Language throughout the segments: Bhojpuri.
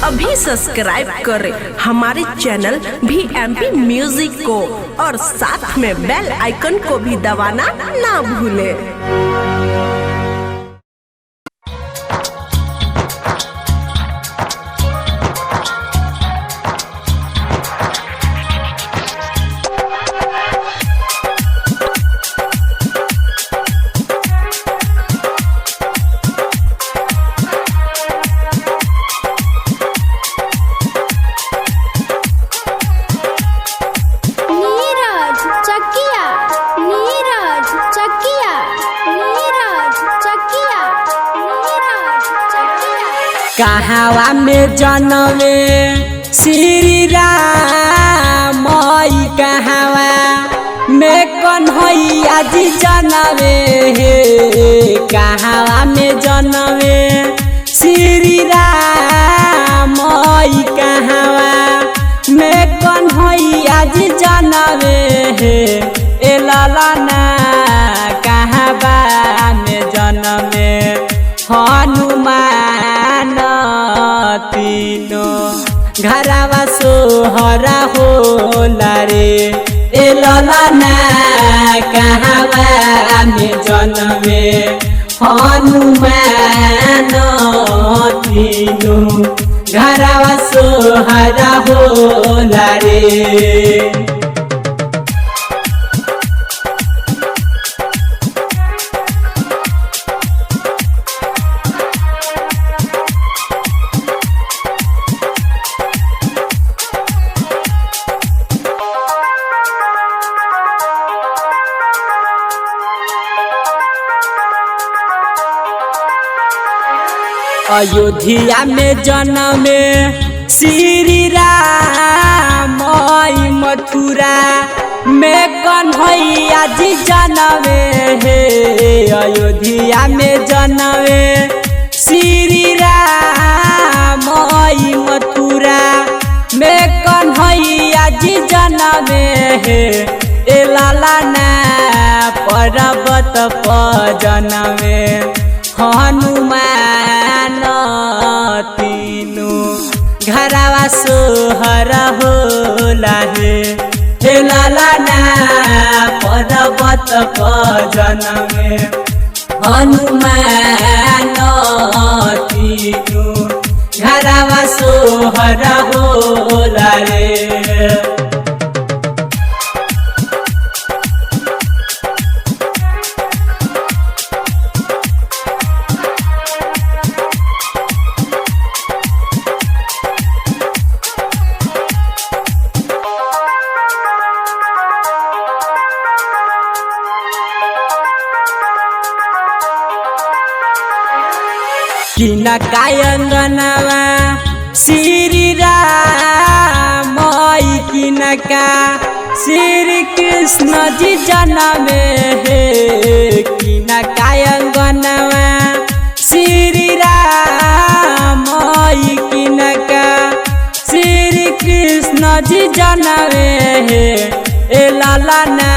अभी सब्सक्राइब करें हमारे चैनल VMP म्यूजिक को और साथ में बेल आइकन को भी दबाना ना भूलें। कहावा में जनमे श्री राम कहावा में कन्हैया जी जनमे कहावा में जनमे श्री राम कहावा में कन्हैया जी जनमे ए ललना कहावा में जनमे हनुमान तीनों घरवा सोहरा होला रे ए ललना कहावा में जनमे हनुमान तीनों घरवा सोहरा होला रे। अयोध्या में जनमे श्री राम मथुरा में कन्हैया जी जनमे अयोध्या में जनमे श्री राम मथुरा में कन्हैया जी जनमे ए ललना पर्वत पर जनमे हनुमान तीनों घरवा सोहरा होला हे ललना पर्वत पर जनमे हनुमान तीनों घरवा सोहरा होला रे। किना कायंगनवा श्री राम किनका श्री कृष्ण जी जनमे किना कायंगनवा श्री राम किनका श्री कृष्ण जी जनमे ए ललना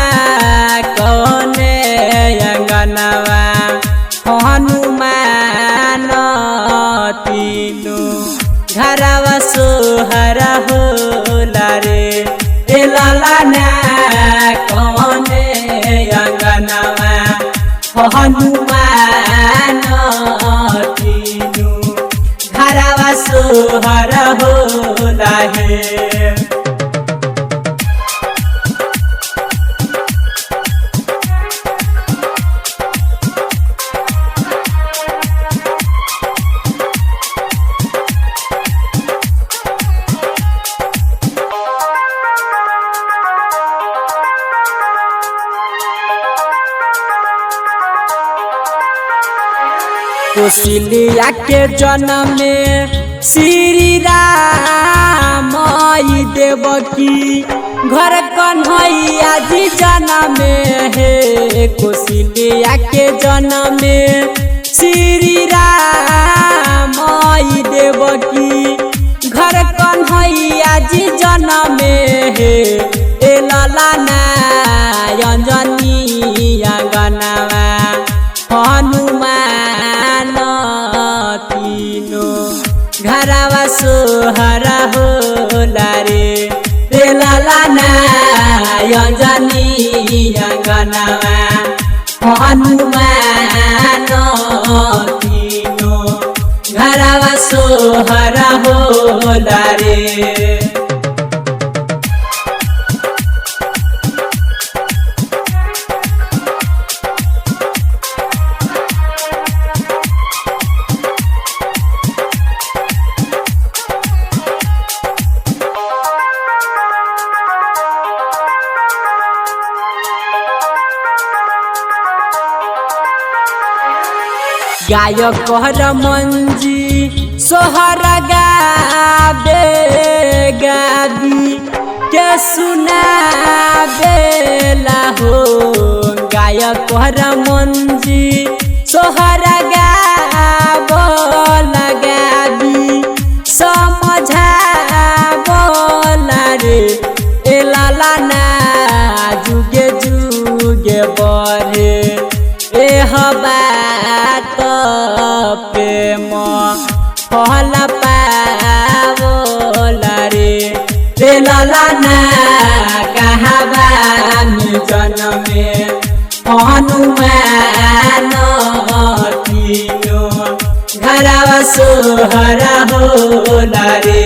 कौने अंगनवा हनुमान तीनों घरवा सोहरा होला रे ए ललना कौने अंगनवा हनुमान तीनों घरवा सोहरा होला हे। कौशल्या के जनमे श्री राम देवकी घर कन्हैया जी जनमे कौशल्या के जनमे श्री राम देवकी घर कन्हैया जी जनमे ए ललना अंजनी अंगनवा हनुमान तीनों घरवा सोहरा होला रे रे लाला ना अंजनी अंगनवा हनुमान तीनो घरवा सोहरा होला रे। गायक मंजी सोहर गाबे गाबी के सुनाबेला हो गायक मंजी सोहर गाबला गाबी समझाबला रे ए लाला ना जुगे जुगे बरे ए बात प्रेम फल पावला रे रे लाला ना कहबा जन्मे हनुमान तीनो घरवा सोहरा होला रे।